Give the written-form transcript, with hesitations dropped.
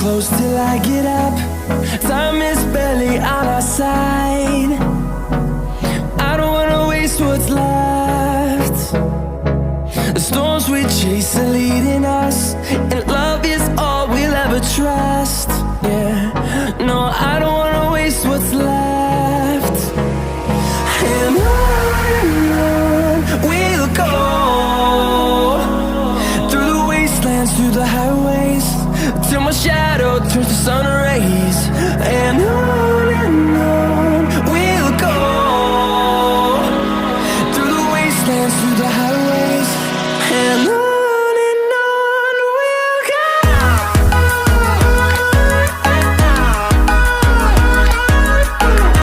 close till I get up. Time is barely on our side. I don't wanna waste what's left. The storms we chase are leading us.